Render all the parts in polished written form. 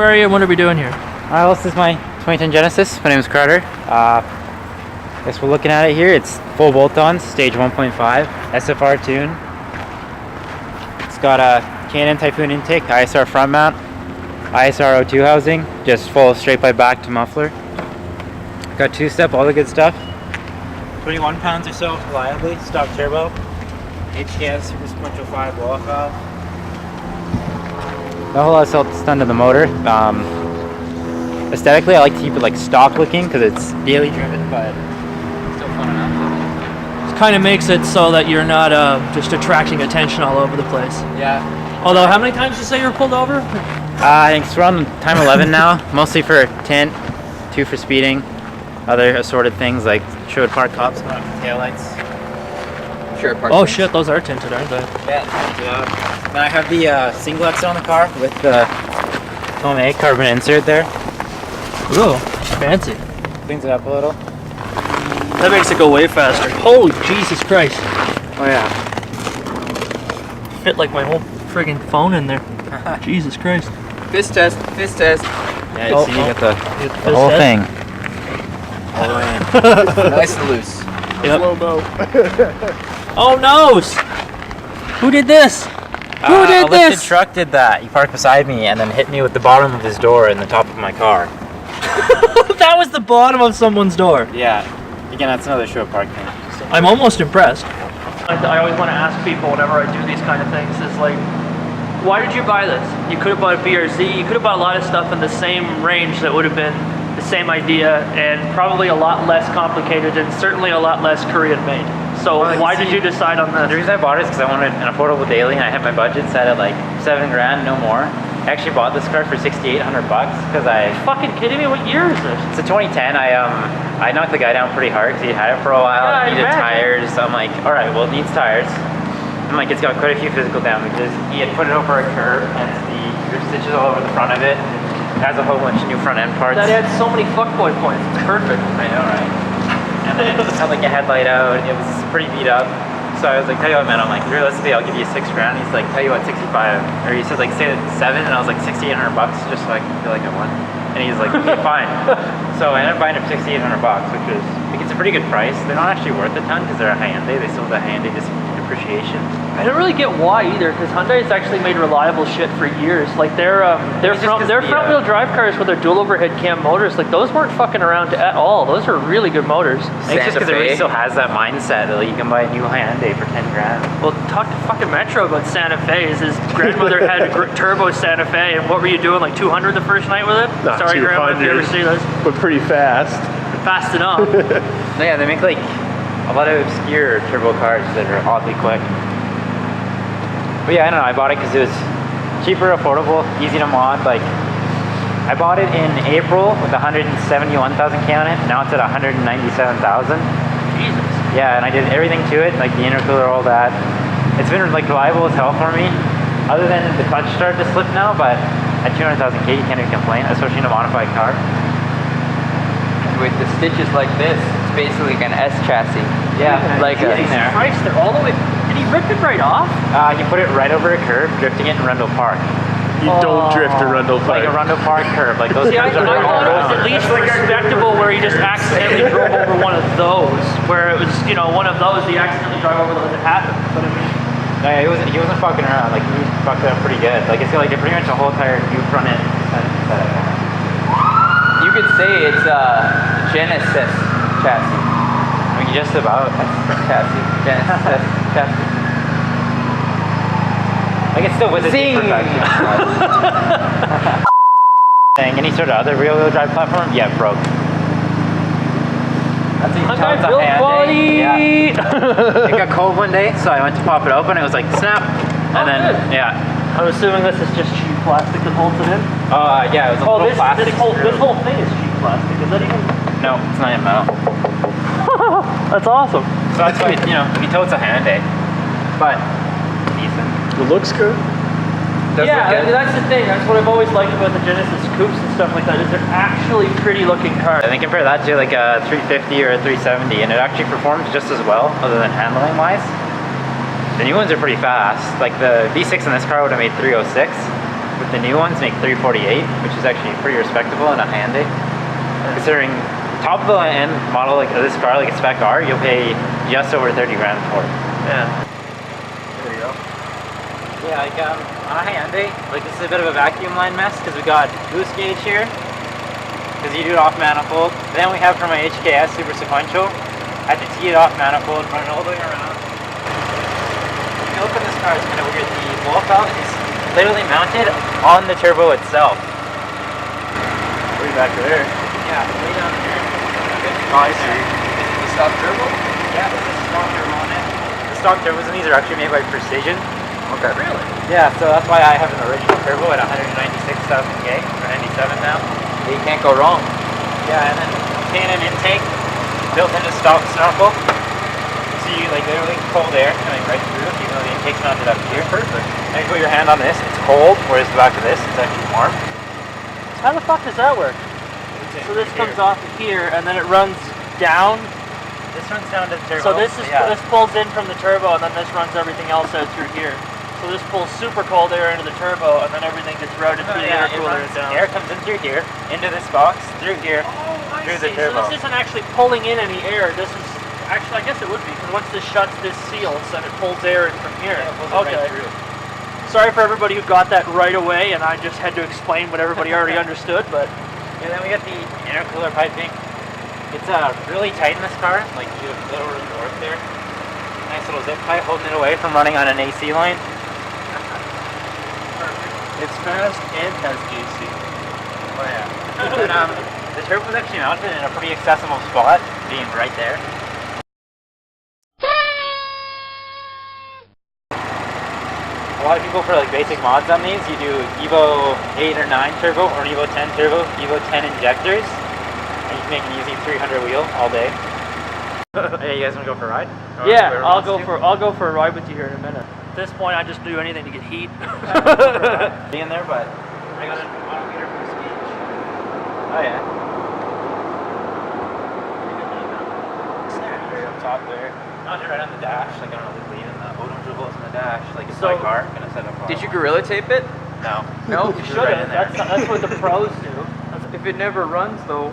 are you and what are we doing here? Well, this is my 2010 Genesis. My name is Carter. Guess we're looking at it here. It's full bolt-ons, stage 1.5, SFR tune. It's got a K&N Typhoon intake, ISR front mount, ISR O2 housing, just full straight pipe back to muffler. Got two-step, all the good stuff. 21 pounds or so reliably, stock turbo. HKS Super Sequential 5 blow-off valve. Not a whole lot of self done to the motor. Aesthetically, I like to keep it like stock looking because it's daily driven, but still fun enough. It kind of makes it so that you're not just attracting attention all over the place. Yeah. Although, how many times did you say you were pulled over? I think it's around time 11 now, mostly for tint, 2 for speeding, other assorted things like showed park cops going off the taillights. Sure, oh shit, those are tinted, aren't they? Yeah. Then I have the single exit on the car with the Tomei carbon insert there. Ooh, fancy. Cleans it up a little. That makes it go way faster. Holy Jesus Christ. Oh yeah. Fit like my whole friggin' phone in there. Jesus Christ. Fist test, fist test. Yeah, Oh, so you get the fist whole test? thing. All the way in. Nice and loose. Yep. Slow-mo. Oh noes! Who did this? Who did a lifted this? truck did that. He parked beside me and then hit me with the bottom of his door and the top of my car. That was the bottom of someone's door. Yeah. Again, that's another show park thing. I'm almost impressed. I always want to ask people whenever I do these kind of things is like, why did you buy this? You could have bought a BRZ, you could have bought a lot of stuff in the same range that would have been the same idea and probably a lot less complicated and certainly a lot less Korean made. So well, why did you decide on The this? reason I bought it is because I wanted an affordable daily and I had my budget set at like $7 grand, no more. I actually bought this car for $6,800 because Are you fucking kidding me? What year is this? It's a 2010. I knocked the guy down pretty hard because he had it for a while. Yeah, It needed tires. So I'm like, all right, well, it needs tires. I'm like, it's got quite a few physical damages. He had put it over a curb and there's stitches all over the front of it. It has a whole bunch of new front end parts. That adds so many fuckboy points. It's perfect. I know, right? And then it just had like a headlight out. It was pretty beat up. So I was like, tell you what, man, I'm like, realistically, I'll give you $6 grand. He's like, tell you what, 65. Or he said like, say 7, and I was like, $6,800 just so I can feel like I won. And he's like, okay, fine. So I ended up buying it for $6,800, which is, like, it's a pretty good price. They're not actually worth a ton because they're a Hyundai. They still have the Hyundai depreciation. I don't really get why either, because Hyundai's actually made reliable shit for years. Like their front-wheel drive cars with their dual overhead cam motors, like those weren't fucking around at all. Those are really good motors. I think it's just because everybody still has that mindset that you can buy a new Hyundai for 10 grand. Well, talk to fucking Metro about Santa Fe's. His grandmother had a turbo Santa Fe, and what were you doing, like 200 the first night with it? Not Sorry, Grandma, if you ever see this. But pretty fast. Fast enough. Yeah, they make like a lot of obscure turbo cars that are oddly quick. But yeah, I don't know, I bought it because it was cheaper, affordable, easy to mod. Like, I bought it in April with 171,000 K on it. Now it's at 197,000. Jesus. Yeah, and I did everything to it, like the intercooler, all that. It's been like reliable as hell for me. Other than the clutch started to slip now, but at 200,000 K you can't even complain, especially in a modified car. With the stitches like this, it's basically like an S chassis. Yeah, like getting there. Christ, they're all the way. Did he rip it right off? He put it right over a curb, drifting it in Rundle Park. You don't drift a Rundle Park. Like a Rundle Park curb, like those See, I curbs are thought it was all at least respectable where he just accidentally drove over one of those. Where it was, you know, one of those he accidentally drove over those. It happened. But I mean, yeah, he wasn't fucking around. Like, he fucked it up pretty good. Like, it's got like pretty much a whole entire new front end setup. You could say it's a Genesis chassis. I mean, just about. Chassis. Genesis chassis. Like, it's still with its imperfections. Any sort of other rear-wheel drive platform? Yeah, broke. That's a Hyundai tons of build quality. Yeah. It got cold one day, so I went to pop it open. It was like snap, and then good. yeah. I'm assuming this is just cheap plastic that holds it in. Yeah, it was a little plastic. This whole thing is cheap plastic. Is that even? No, it's not even metal. That's awesome. So that's why, you know, you can tell it's a Hyundai, but decent. It looks good. Yeah, that's the thing. That's what I've always liked about the Genesis Coupes and stuff like that, is they're actually pretty looking cars. And then compare that to like a 350 or a 370, and it actually performs just as well, other than handling wise. The new ones are pretty fast. Like the V6 in this car would have made 306. with the new ones make 348, which is actually pretty respectable in a Hyundai. Considering top of the end model like this car, like a spec R, you'll pay just over 30 grand for it. Yeah. There you go. Yeah, like on a Hyundai, like this is a bit of a vacuum line mess because we got boost gauge here, because you do it off manifold. Then we have for my HKS super sequential, I had to tee it off manifold, run it all the way around. If you look at this car, it's kind of weird. The blow valve is literally mounted on the turbo itself. Way back there. Yeah, way down here. Oh, I see. Is it the stock turbo? Yeah, there's a stock turbo on it. The stock turbos in these are actually made by Precision. Okay. Really? Yeah, so that's why I have an original turbo at 196,000 K, or 97 now. You can't go wrong. Yeah, and then K&N intake built into stock snorkel. So you like literally cold air coming right through, even though the intake's mounted up here. Perfect. And you put your hand on this, it's cold, whereas the back of this is actually warm. How the fuck does that work? So this comes off of here and then it runs down. This runs down to the turbo. So this is this pulls in from the turbo and then this runs everything else out through here. So this pulls super cold air into the turbo and then everything gets routed through the intercooler and down. Air comes in through here, into this box, through here, through the turbo. So this isn't actually pulling in any air. This is actually, I guess it would be, because once this shuts, this seals and it pulls air in from here. Yeah, it pulls it right through. Sorry for everybody who got that right away and I just had to explain what everybody already understood, but And then we got the intercooler piping. It's really tight in this car. Like you have a little room north there. Nice little zip pipe holding it away from running on an AC line. It's fast and has AC. Oh yeah. And, the turbo is actually mounted in a pretty accessible spot, being right there. A lot of people for like basic mods on these, you do Evo 8 or 9 turbo or Evo 10 turbo, Evo 10 injectors, and you can make an easy 300 wheel all day. Hey, you guys want to go for a ride? yeah, I'll go for a ride with you here in a minute. At this point, I just do anything to get heat. Be in there, but I got an autometer for speech. Oh yeah. Right up top there. Not right on the dash, like I don't know, leaving the odometer volts on the dash, like it's my car. Gonna set up. Did you gorilla tape it? No. No, You should have. That's what the pros do. If it never runs though.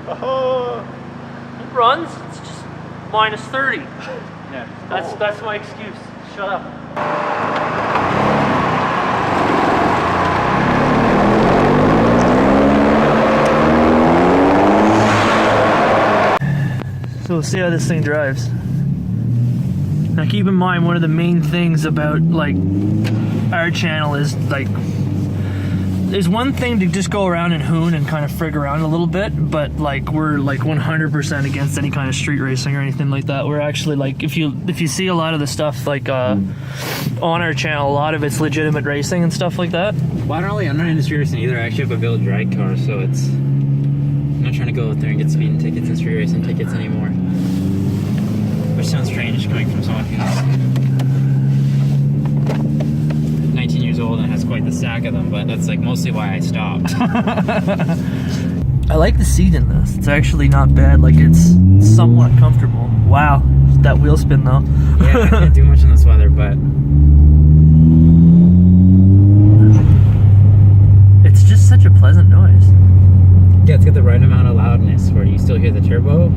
It runs. It's just minus 30. Yeah. That's my excuse. Shut up. So we'll see how this thing drives. Now keep in mind, one of the main things about like our channel is like, there's one thing to just go around and hoon and kind of frig around a little bit, but like we're like 100% against any kind of street racing or anything like that. We're actually like, if you see a lot of the stuff like on our channel, a lot of it's legitimate racing and stuff like that. Well, I'm not into street racing either. I actually have a build drag car, so it's. I'm not trying to go out there and get speeding tickets and street racing tickets anymore. Which sounds strange coming from someone who's 19 years old and has quite the stack of them, but that's like mostly why I stopped. I like the seat in this. It's actually not bad. Like it's somewhat comfortable. Wow, that wheel spin though. Yeah, I can't do much in this weather, but it's just such a pleasant noise. yeah, it's got the right amount of loudness where you still hear the turbo.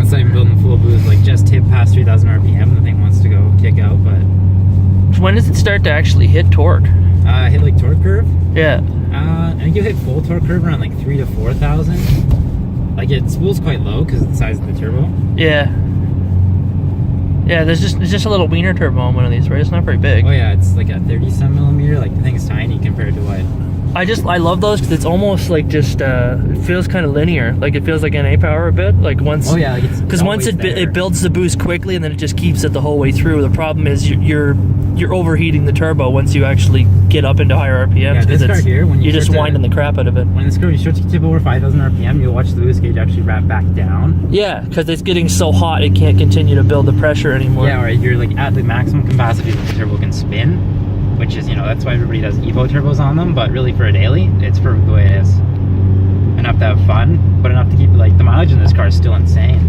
It's not even building full boost, like just hit past 3,000 RPM. The thing wants to go kick out, but When does it start to actually hit torque? hit like torque curve. Yeah. I think you hit full torque curve around like 3,000 to 4,000. Like it spools quite low because of the size of the turbo. Yeah. Yeah, there's just a little wiener turbo on one of these, right? It's not very big. Oh yeah, it's like a 30-some millimeter. Like the thing's tiny compared to what. I love those because it's almost like just it feels kind of linear. Like it feels like NA power a bit. Like once. Oh yeah, like it's because once it builds the boost quickly and then it just keeps it the whole way through. The problem is you're overheating the turbo once you actually get up into higher RPMs because you're just winding the crap out of it. When this car, you start to tip over 5,000 RPM, you'll watch the boost gauge actually wrap back down. Yeah, because it's getting so hot it can't continue to build the pressure anymore. Yeah, right. You're like at the maximum capacity that the turbo can spin. Which is, that's why everybody does Evo turbos on them, but really for a daily, it's perfect the way it is. Enough to have fun, but enough to keep, like, the mileage in this car is still insane.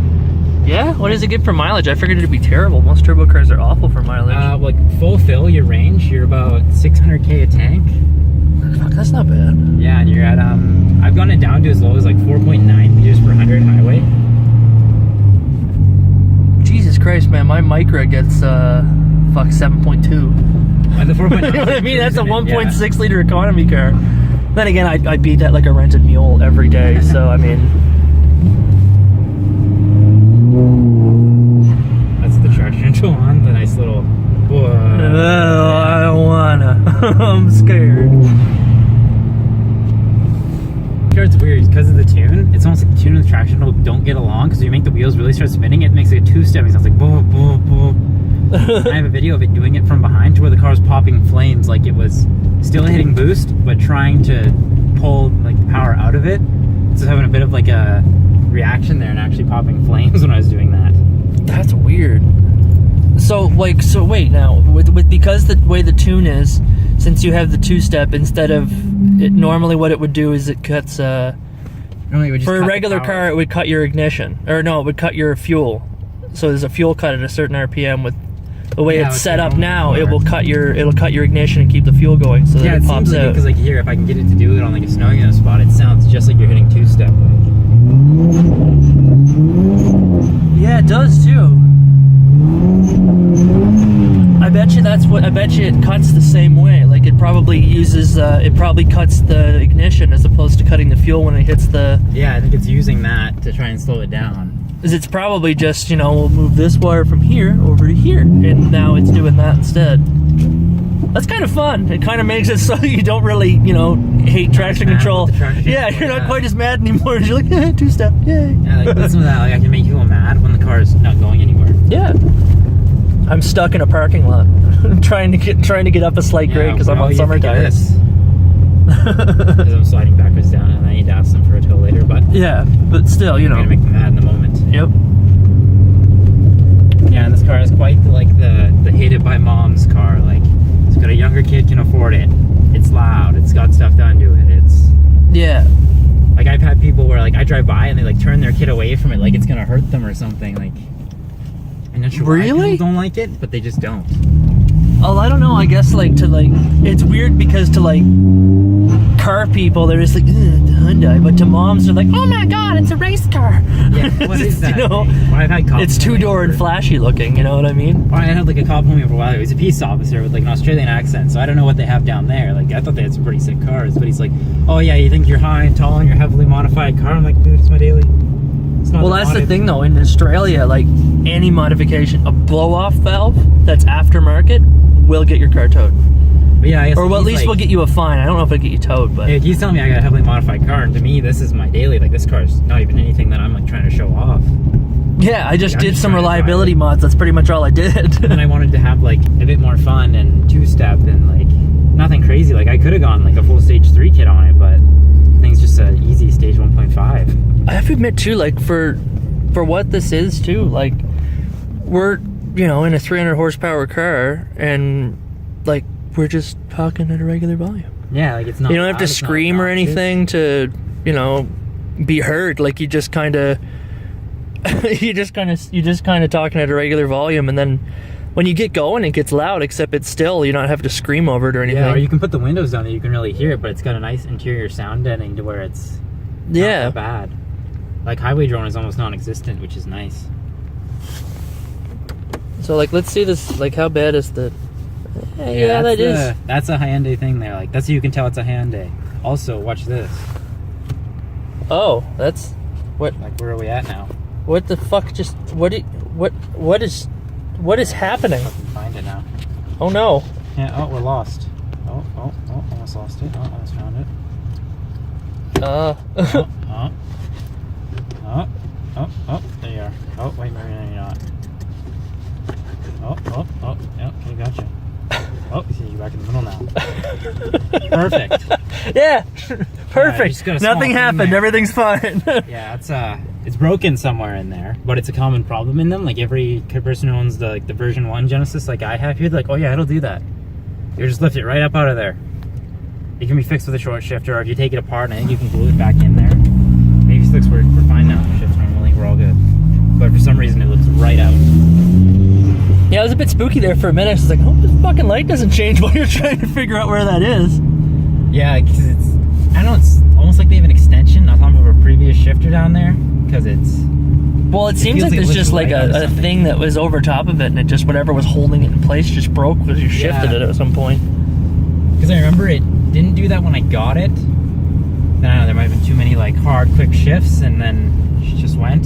Yeah? What does it get for mileage? I figured it'd be terrible. Most turbo cars are awful for mileage. Like full fill, your range, you're about 600k a tank. Fuck, that's not bad. Yeah, and you're at I've gone it down to as low as like 4.9 liters per 100 highway. Jesus Christ, man, my Micra gets 7.2. And the 4.9. You know what I mean? That's a 1.6 yeah. liter economy car. Then again, I beat that like a rented mule every day, so I mean. That's the traction control on, the nice little. I don't wanna. I'm scared. It's weird because of the tune. It's almost like the tune and the traction control don't get along because you make the wheels really start spinning. It makes like a two-step. It sounds like boom, boom, boom. I have a video of it doing it from behind to where the car's popping flames, like it was still hitting boost but trying to pull like the power out of it. So having a bit of like a reaction there and actually popping flames when I was doing that. That's weird. So wait now, with because the way the tune is, since you have the two-step instead of it, normally what it would do is it cuts Normally it would just for a cut the regular power. car it would cut your ignition, or no, it would cut your fuel. So there's a fuel cut at a certain RPM. With the way Yeah, it's with set the up normal now, motor. it'll cut your ignition and keep the fuel going, so that Yeah, it it pops seems like out. because like here, if I can get it to do it on like a snowing in a spot, it sounds just like you're hitting two-step. Like. Yeah, it does too. I bet you it cuts the same way. Like it probably uses, it probably cuts the ignition as opposed to cutting the fuel when it hits the. Yeah, I think it's using that to try and slow it down. Because it's probably just, we'll move this wire from here over to here, and now it's doing that instead. That's kind of fun. It kind of makes it so you don't really, hate traction mad control. with the traction Yeah, control, you're not yeah. quite as mad anymore. You're like, two-step, yay. Yeah, like listen to that. Like I can make people mad when the car is not going anywhere. Yeah. I'm stuck in a parking lot, trying to get up a slight grade because I'm on summer tires. As I'm sliding backwards down, and I need to ask them for a tow later. But Yeah, but still, I'm gonna make them mad in the moment. Yep. Yeah, and this car is quite like the hated by mom's car. Like it's got a younger kid can afford it. It's loud. It's got stuff done to it. It's Yeah. like I've had people where like I drive by and they like turn their kid away from it, like it's gonna hurt them or something. Like I'm not sure why Really? people don't like it, but they just don't. Oh, I don't know. I guess it's weird because to car people, they're just like, the Hyundai, but to moms, they're like, oh my god, it's a race car. Yeah, what is that? Well, I've had cops It's tell me two-door and for- flashy looking. You know what I mean? I had like a cop home for a while. He was a peace officer with like an Australian accent, so I don't know what they have down there. Like I thought they had some pretty sick cars, but he's like, oh yeah, you think you're high and tall and you're heavily modified car? I'm like, dude, it's my daily. It's not Well, that's the modded. thing though. In Australia, like any modification, a blow-off valve that's aftermarket will get your car towed, But yeah, I guess or well, at he's least like, will get you a fine. I don't know if it'll get you towed, but yeah, he's telling me I got a heavily modified car, and to me, this is my daily. Like this car's not even anything that I'm like trying to show off. yeah, I just I'm did just some trying to drive reliability it. mods. That's pretty much all I did. And I wanted to have like a bit more fun and two-step and like nothing crazy. Like I could have gone like a full stage 3 kit on it, but I think it's just an easy stage 1.5. I have to admit too, like for what this is too, like we're in a 300 horsepower car and like we're just talking at a regular volume. Yeah, like it's not. You don't have to loud, it's not scream or obnoxious. anything to be heard. Like you just kind of talking at a regular volume, and then when you get going it gets loud, except it's still, you don't have to scream over it or anything. Yeah, or you can put the windows down and you can really hear it, but it's got a nice interior sound deadening to where it's not that bad. Like highway drone is almost non-existent, which is nice. So like let's see this, like how bad is the that is. That's a Hyundai thing there. Like that's how you can tell it's a Hyundai. Also, watch this. Oh, that's what Like where are we at now? what the fuck just what is happening? Fucking find it now. Oh no. Yeah. Oh, we're lost. Oh, almost lost it. Oh, almost found it. Oh, there you are. Oh, wait, maybe no, you're not. Oh, yeah, okay, gotcha. Oh, see, you're back in the middle now. Perfect. Yeah. Perfect. just got a small Nothing thing happened. there. Everything's fine. Yeah, it's broken somewhere in there, but it's a common problem in them. Like every person who owns the version 1 Genesis, like I have here, they're like, oh yeah, it'll do that. You just lift it right up out of there. It can be fixed with a short shifter, or if you take it apart, I think you can glue it back in there. Maybe 6, we're fine now. Shift normally, we're all good. but for some reason it looks right out. Yeah, it was a bit spooky there for a minute. I was like, oh, the fucking light doesn't change while you're trying to figure out where that is. Yeah, because it's, I don't know, it's almost like they have an extension on top of a previous shifter down there, because it's... Well, it seems feels like like it there's looks just like right out of a something. thing that was over top of it, and it just, whatever was holding it in place just broke because you shifted it at some point. Because I remember it didn't do that when I got it. Then I don't know, there might have been too many like hard, quick shifts, and then it just went.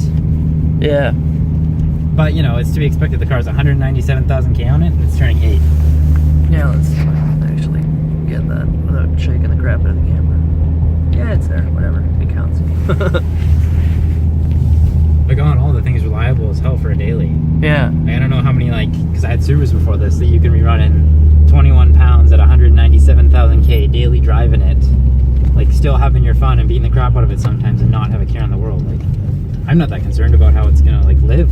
Yeah. But you know, it's to be expected. The car's 197,000 K on it, and it's turning 8. Yeah, let's actually get that without shaking the crap out of the camera. Yeah, it's there. Whatever. It counts. Like on all the things reliable as hell for a daily. Yeah. Like, I don't know how many, like, because I had Subarus before this, that you can be running 21 pounds at 197,000 K daily driving it. Like, still having your fun and beating the crap out of it sometimes and not have a care in the world. Like, I'm not that concerned about how it's gonna, like, live.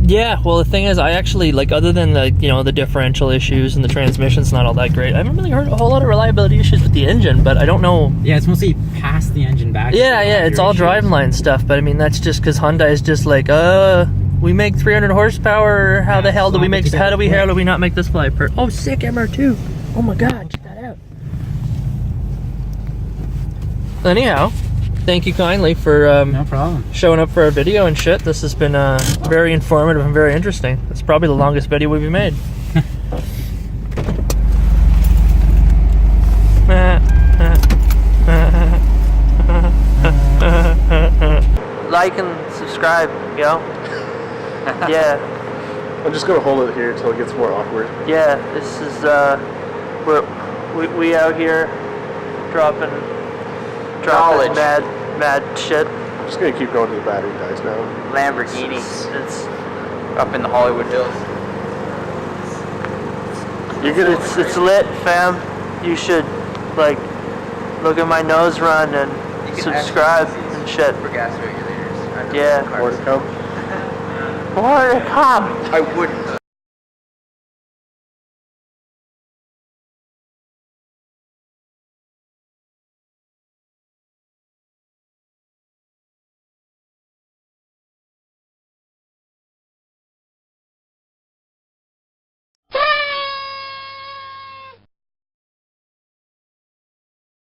Yeah, well, the thing is, I actually, like, other than the, you know, the differential issues and the transmission's not all that great, I haven't really heard a whole lot of reliability issues with the engine, but I don't know. Yeah, it's mostly past the engine back. Yeah, it's all driveline stuff, but I mean, that's just because Hyundai is just like, we make 300 horsepower, how the hell do we make, how do we not make this fly per, oh, sick MR2. Oh my god, check that out. Anyhow, thank you kindly for No problem. showing up for our video and shit. This has been very informative and very interesting. It's probably the longest video we've made. Like and subscribe, yo. Yeah, I'm just gonna hold it here until it gets more awkward. yeah. This is we out here dropping Knowledge. mad shit. I'm just gonna keep going to the battery guys now. Lamborghini It's up in the Hollywood Hills. it's lit, fam. You should like look at my nose run and You can subscribe actually see and shit. For gas regulators. I don't know Yeah. the More cars. to come. More to come. I wouldn't.